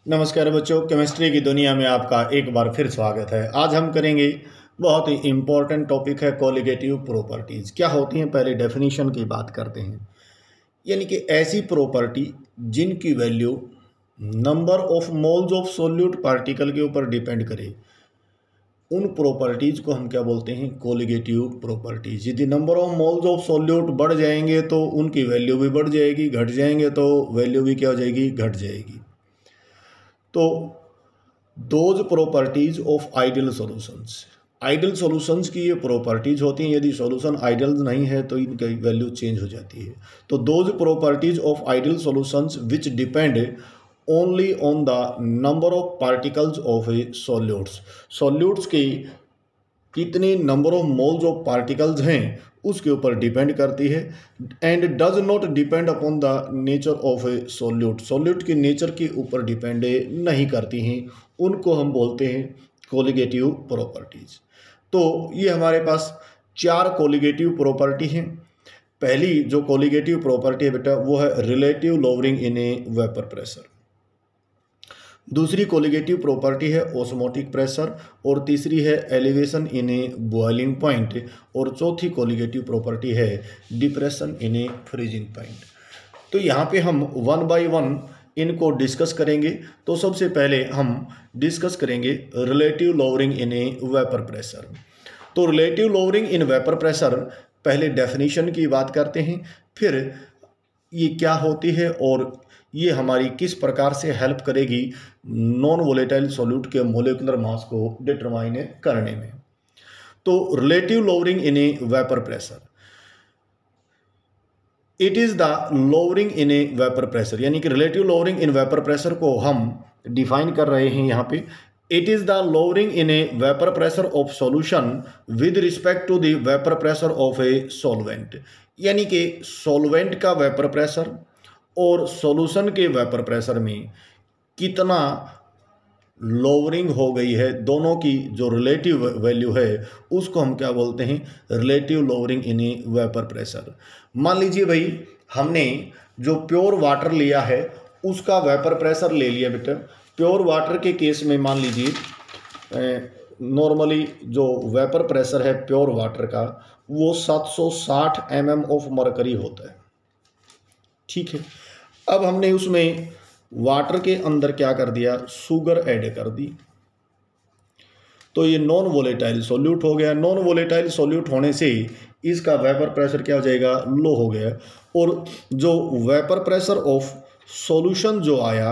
नमस्कार बच्चों, केमिस्ट्री की दुनिया में आपका एक बार फिर स्वागत है। आज हम करेंगे बहुत ही इम्पोर्टेंट टॉपिक है कोलिगेटिव प्रॉपर्टीज़। क्या होती हैं, पहले डेफिनेशन की बात करते हैं। यानी कि ऐसी प्रॉपर्टी जिनकी value number of moles of solute particle के ऊपर डिपेंड करे, उन प्रॉपर्टीज़ को हम क्या बोलते हैं, कोलिगेटिव प्रॉपर्टीज़। यदि number of moles of solute बढ़ जाएंगे तो उनकी वैल्यू भी बढ़ जाएगी, घट जाएंगे तो वैल्यू भी क्या हो जाएगी, घट जाएगी। तो those properties of ideal solutions, ideal solutions की ये प्रॉपर्टीज होती हैं। यदि सॉल्यूशन आइडियल नहीं है तो इनकी वैल्यू चेंज हो जाती है। तो those properties of ideal solutions which depend only on the number of particles of A solutes, solutes के कितने number of moles of particles हैं उसके ऊपर डिपेंड करती है। And does not depend upon the nature of a solute, solute के nature के ऊपर डिपेंड नहीं करती हैं। उनको हम बोलते हैं कोलिगेटिव प्रॉपर्टीज। तो ये हमारे पास 4 कोलिगेटिव प्रॉपर्टी हैं। पहली जो कोलिगेटिव प्रॉपर्टी है बेटा वो है relative lowering in a vapour pressure. दूसरी कोलिगेटिव प्रॉपर्टी है ऑस्मोटिक प्रेशर, और तीसरी है elevation in A boiling point, और चौथी कोलिगेटिव प्रॉपर्टी है depression in A freezing point. तो यहाँ पे हम 1 बाय 1 इनको डिस्कस करेंगे। तो सबसे पहले हम डिस्कस करेंगे relative lowering in a vapour pressure. तो relative lowering in vapour pressure, पहले डेफिनेशन की बात करते हैं, फिर ये क्या होती है और ये हमारी किस प्रकार से हेल्प करेगी नॉन वोलेटाइल सॉल्यूट के मोलिकुलर मास को डिटरमाइन करने में। तो relative lowering in a vapour pressure, it is the lowering in a vapour pressure, यानी कि relative lowering in vapour pressure को हम डिफाइन कर रहे हैं यहाँ पे। It is the lowering in a vapour pressure of solution with respect to the vapour pressure of a solvent, यानी कि सॉल्वेंट का वेपर प्रेशर और सॉल्यूशन के वेपर प्रेशर में कितना लोअरिंग हो गई है, दोनों की जो रिलेटिव वैल्यू है उसको हम क्या बोलते हैं, relative lowering in a vapour pressure. मान लीजिए भाई हमने जो प्योर वाटर लिया है उसका वेपर प्रेशर ले लिया बेटा। प्योर वाटर के केस में मान लीजिए नॉर्मली जो वेपर प्रेशर है प्योर वाटर का वो 760 mm ऑफ मरकरी होता है, ठीक है। अब हमने उसमें वाटर के अंदर क्या कर दिया, शुगर ऐड कर दी, तो ये नॉन वोलेटाइल सॉल्यूट हो गया। नॉन वोलेटाइल सॉल्यूट होने से इसका वेपर प्रेशर क्या हो जाएगा, लो हो गया। और जो वेपर प्रेशर ऑफ सॉल्यूशन जो आया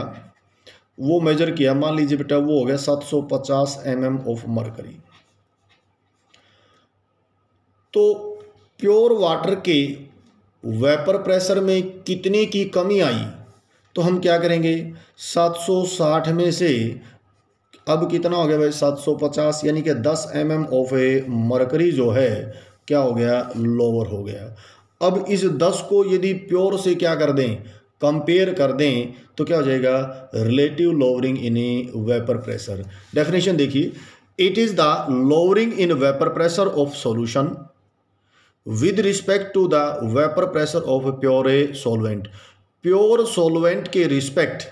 वो मेजर किया, मान लीजिए बेटा वो हो गया 750 mm ऑफ मरकरी। तो प्योर वाटर के वेपर प्रेशर में कितने की कमी आई, तो हम क्या करेंगे, 760 में से अब कितना हो गया भाई 750, यानी कि 10 mm ऑफ ए मरकरी जो है क्या हो गया, लोअर हो गया। अब इस 10 को यदि प्योर से क्या कर दें, कंपेयर कर दें, तो क्या हो जाएगा, relative lowering in a vapour pressure. Definition देखिए, it is the lowering in vapour pressure of solution with respect to the vapour pressure of pure a solvent. Pure solvent के रिस्पेक्ट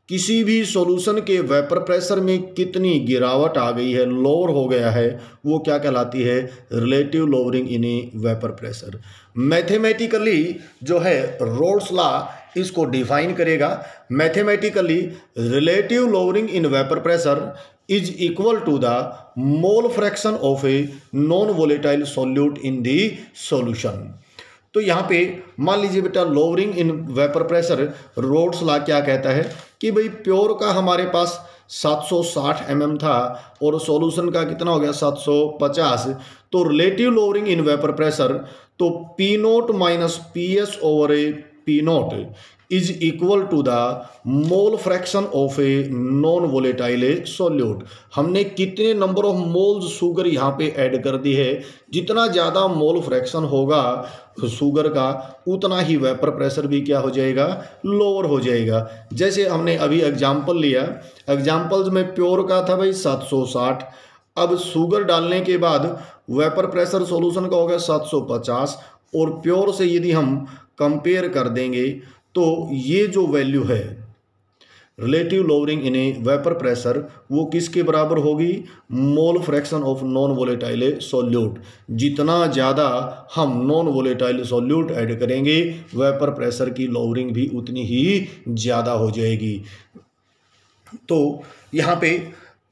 किसी भी सॉल्यूशन के वेपर प्रेशर में कितनी गिरावट आ गई है, लोअर हो गया है, वो क्या कहलाती है, relative lowering in a vapour pressure. Mathematically जो है रोल्स लॉ इसको डिफाइन करेगा। Mathematically relative lowering in vapour pressure is equal to the mole fraction of a non volatile solute in the solution. तो यहाँ पे मान लीजिए बेटा lowering in vapour pressure, Raoult's law क्या कहता है कि भाई प्योर का हमारे पास 760 mm था और सॉल्यूशन का कितना हो गया 750। तो relative lowering in vapour pressure, तो P note minus P S over a P note is equal to the mole fraction of a non volatile solute. हमने कितने नंबर ऑफ मोल्स शुगर यहाँ पे ऐड कर दी है, जितना ज़्यादा मोल फ्रैक्शन होगा शुगर का उतना ही वेपर प्रेशर भी क्या हो जाएगा, लोअर हो जाएगा। जैसे हमने अभी एग्जाम्पल लिया, एग्जाम्पल्स में प्योर का था भाई 760, अब शुगर डालने के बाद वेपर प्रेशर सॉल्यूशन का हो गया 750, और प्योर से यदि हम कंपेयर कर देंगे तो ये जो वैल्यू है relative lowering in a vapour pressure वो किसके बराबर होगी, मोल fraction of non volatile solute. जितना ज़्यादा हम नॉन वोलेटाइल सॉल्यूट ऐड करेंगे वेपर प्रेशर की लोअरिंग भी उतनी ही ज़्यादा हो जाएगी। तो यहाँ पे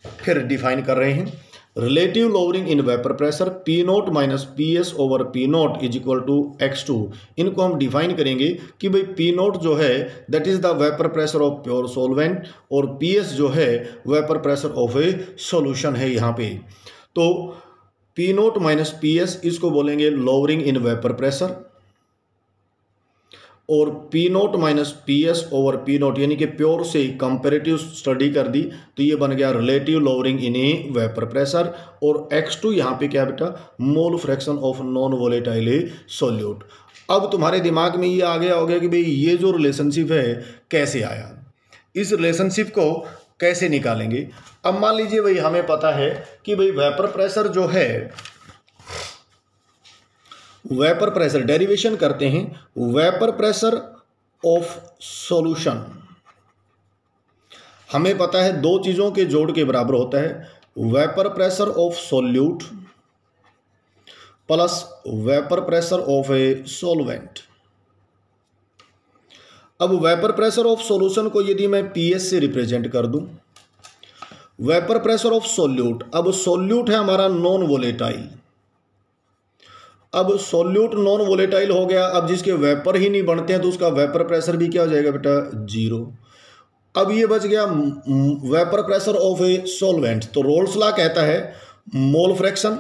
फिर डिफाइन कर रहे हैं, relative lowering in vapour pressure P note minus P S over P note is equal to x2। इनको हम डिफाइन करेंगे कि भाई पी नोट जो है that is the vapour pressure of pure solvent और पी एस जो है vapour pressure of A solution है यहाँ पे। तो P note minus P S इसको बोलेंगे लोअरिंग इन वेपर प्रेशर और P note minus P S over P note यानी कि प्योर से कंपेरेटिव स्टडी कर दी तो ये बन गया relative lowering in a vapour pressure. और x2 यहाँ पे क्या बेटा, मोल fraction of non volatile solute. अब तुम्हारे दिमाग में ये आ गया होगा कि भाई ये जो रिलेशनशिप है कैसे आया, इस रिलेशनशिप को कैसे निकालेंगे। अब मान लीजिए भाई हमें पता है कि भाई वेपर प्रेशर जो है, वेपर प्रेशर डेरिवेशन करते हैं, वेपर प्रेशर ऑफ सॉल्यूशन हमें पता है दो चीज़ों के जोड़ के बराबर होता है, vapour pressure of solute plus vapour pressure of a solvent. अब वेपर प्रेशर ऑफ सॉल्यूशन को यदि मैं पीएस से रिप्रेजेंट कर दूं, वेपर प्रेशर ऑफ सॉल्यूट, अब सॉल्यूट है हमारा नॉन वोलेटाइल, अब सॉल्यूट नॉन वोलेटाइल हो गया, अब जिसके वेपर ही नहीं बनते हैं तो उसका वेपर प्रेशर भी क्या हो जाएगा बेटा, 0। अब ये बच गया vapour pressure of a solvent. तो रोल्स लॉ कहता है mole fraction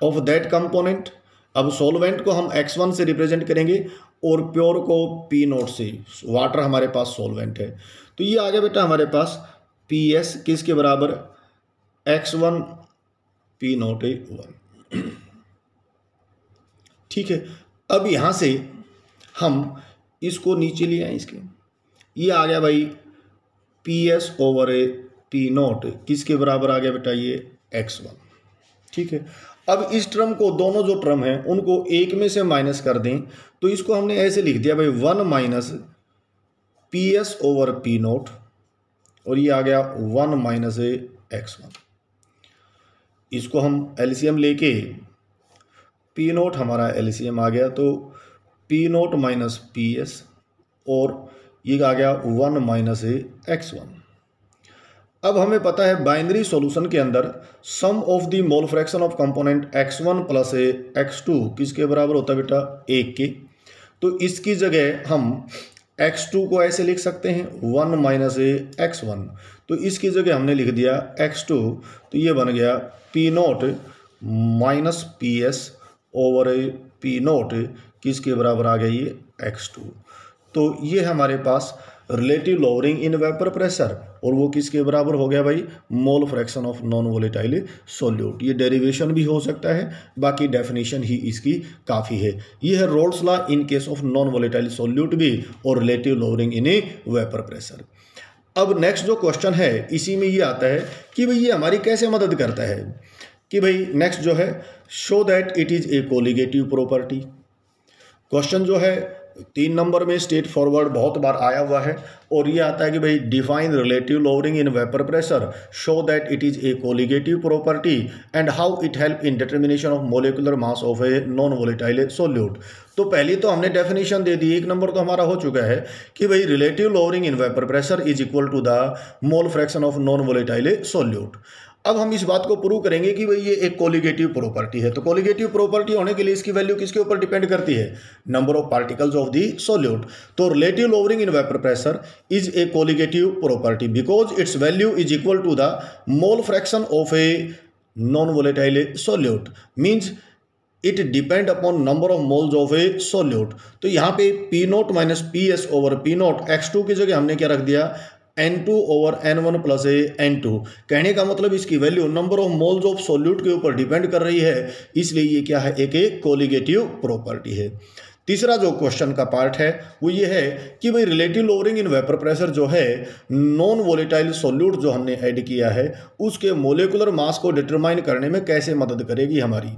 of that component. अब सॉल्वेंट को हम x1 से रिप्रेजेंट करेंगे और प्योर को पी नोट से, वाटर हमारे पास सॉल्वेंट है। तो ये आ गया बेटा हमारे पास पी एस किसके बराबर, x1 पी नोट ए 1। ठीक है, अब यहाँ से हम इसको नीचे ले आए, इसके ये आ गया भाई P S over a P naught किसके बराबर आ गया बेटा, ये x1। ठीक है, अब इस टर्म को, दोनों जो टर्म हैं उनको एक में से माइनस कर दें तो इसको हमने ऐसे लिख दिया भाई 1 minus P S over P note और ये आ गया 1 माइनस x1। इसको हम एलसीएम लेके पी नोट हमारा एलसीएम आ गया तो P note minus P S और ये आ गया 1 माइनस x1। अब हमें पता है बाइनरी सॉल्यूशन के अंदर sum of the mole fraction of component x1 plus x2 किसके बराबर होता है बेटा, 1 के। तो इसकी जगह हम x2 को ऐसे लिख सकते हैं 1 माइनस x1, तो इसकी जगह हमने लिख दिया x2, तो ये बन गया P note minus P S over P naught किसके बराबर आ गया, ये x2। तो ये हमारे पास relative lowering in vapour pressure और वो किसके बराबर हो गया भाई, mole fraction of non volatile solute. ये डेरिवेशन भी हो सकता है, बाकी डेफिनेशन ही इसकी काफ़ी है। ये है Raoult's law in case of non volatile solute भी और relative lowering in a vapour pressure. अब नेक्स्ट जो क्वेश्चन है इसी में ये आता है कि भाई ये हमारी कैसे मदद करता है, कि भाई नेक्स्ट जो है show that it is a colligative property. Question जो है 3 नंबर में स्ट्रेट फॉरवर्ड बहुत बार आया हुआ है और ये आता है कि भाई define relative lowering in vapour pressure, show that it is a colligative property and how it help in determination of molecular mass of a non volatile solute. तो पहले तो हमने डेफिनेशन दे दी, 1 नंबर तो हमारा हो चुका है कि भाई relative lowering in vapour pressure is equal to the mole fraction of non volatile solute. अब हम इस बात को प्रूव करेंगे कि भाई ये एक कोलिगेटिव प्रॉपर्टी है। तो कोलिगेटिव प्रॉपर्टी होने के लिए इसकी वैल्यू किसके ऊपर डिपेंड करती है, number of particles of the solute. तो relative lowering in vapour pressure is a colligative property because its value is equal to the mole fraction of a non volatile solute, means it depend upon number of moles of a solute. तो यहाँ पे P note minus P S over P naught x2 की जगह हमने क्या रख दिया, N2 over N1 plus N2। कहने का मतलब इसकी value number of moles of solute के ऊपर डिपेंड कर रही है, इसलिए ये क्या है, एक कोलिगेटिव प्रॉपर्टी है। तीसरा जो क्वेश्चन का पार्ट है वो ये है कि भाई relative lowering in vapour pressure जो है नॉन वोलेटाइल सॉल्यूट जो हमने ऐड किया है उसके मोलिकुलर मास को डिटरमाइन करने में कैसे मदद करेगी हमारी।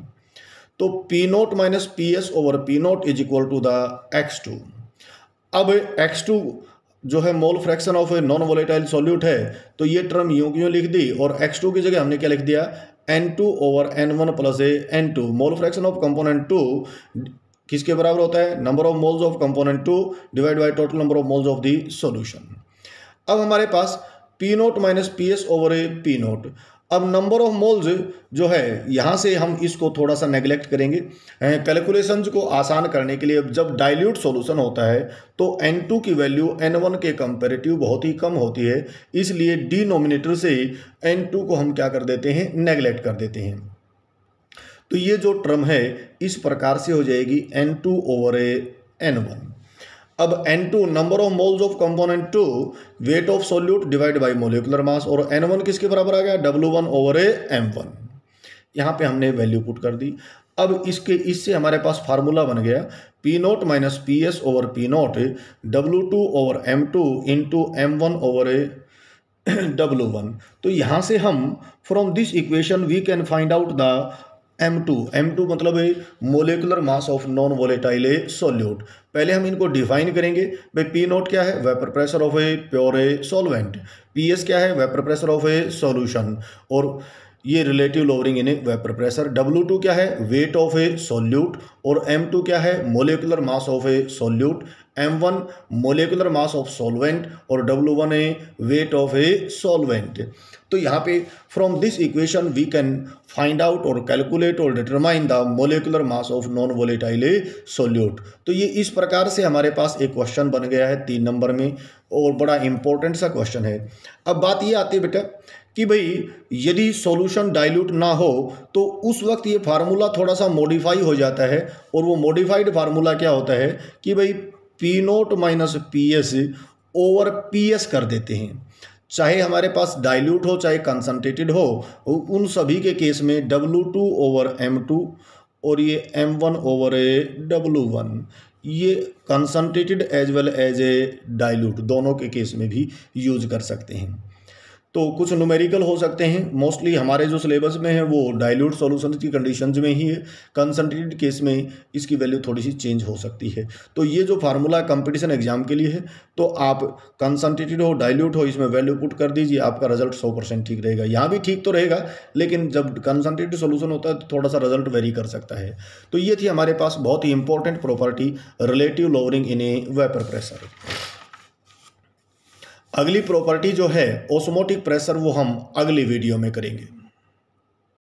तो P note minus P S over P note is equal to the x2। अब x2 जो है mole fraction of a non volatile solute है, तो ये टर्म यूं क्यों लिख दी, और x2 की जगह हमने क्या लिख दिया, n2 over n1 plus a n2। Mole fraction of component 2 किसके बराबर होता है, number of moles of component 2 divide by total number of moles of the solution. अब हमारे पास P note minus P S over a P naught. अब number of moles जो है यहाँ से हम इसको थोड़ा सा नेग्लेक्ट करेंगे कैलकुलेशंस को आसान करने के लिए। जब डाइल्यूट सॉल्यूशन होता है तो n2 की वैल्यू n1 के कंपैरेटिव बहुत ही कम होती है, इसलिए डिनोमिनेटर से n2 को हम क्या कर देते हैं, नेग्लेक्ट कर देते हैं। तो ये जो टर्म है इस प्रकार से हो जाएगी n2 ओवर ए n1। अब n2 number of moles of component 2 weight of solute divide by molecular mass, और n1 किसके बराबर आ गया, W1 ओवर ए m1। यहाँ पे हमने वैल्यू पुट कर दी। अब इससे हमारे पास फार्मूला बन गया P note minus P S over P naught W2 over m2 into m1 over a W1। तो यहाँ से हम from this equation we can find out the m2 मतलब है molecular mass of non volatile solute. पहले हम इनको define करेंगे। भाई पी नोट क्या है, vapour pressure of a pure a solvent. P S क्या है, vapour pressure of A solution, और ये relative lowering in vapour pressure. W2 क्या है, वेट ऑफ ए सॉल्यूट, और m2 क्या है, molecular mass of a solute. m1 molecular mass of solvent, और W1 है वेट ऑफ ए सॉल्वेंट। तो यहाँ पे from this equation we can find out और कैलकुलेट और determine the molecular mass of non volatile solute. तो ये इस प्रकार से हमारे पास एक क्वेश्चन बन गया है 3 नंबर में, और बड़ा इंपॉर्टेंट सा क्वेश्चन है। अब बात ये आती है बेटा कि भाई यदि सॉल्यूशन डाइल्यूट ना हो तो उस वक्त ये फार्मूला थोड़ा सा मॉडिफाई हो जाता है, और वो मॉडिफाइड फार्मूला क्या होता है कि भाई P note minus P S over P S कर देते हैं। चाहे हमारे पास डाइल्यूट हो चाहे कंसंट्रेटेड हो, उन सभी के केस में W2 ओवर m2 और ये m1 ओवर ए W1, ये concentrated as well as a dilute दोनों के केस में भी यूज कर सकते हैं। तो कुछ न्यूमेरिकल हो सकते हैं, मोस्टली हमारे जो सिलेबस में है वो डाइल्यूट सॉल्यूशन की कंडीशंस में ही है। कंसंट्रेटेड केस में इसकी वैल्यू थोड़ी सी चेंज हो सकती है। तो ये जो फार्मूला कंपटीशन एग्जाम के लिए है, तो आप कंसंट्रेटेड हो डाइल्यूट हो इसमें वैल्यू पुट कर दीजिए, आपका रिजल्ट 100% ठीक रहेगा। यहाँ भी ठीक तो रहेगा, लेकिन जब कंसंट्रेटेड सॉल्यूशन होता है तो थोड़ा सा रिजल्ट वेरी कर सकता है। तो ये थी हमारे पास बहुत ही important property, relative lowering in a vapour pressure. अगली प्रॉपर्टी जो है ऑस्मोटिक प्रेशर, वो हम अगली वीडियो में करेंगे।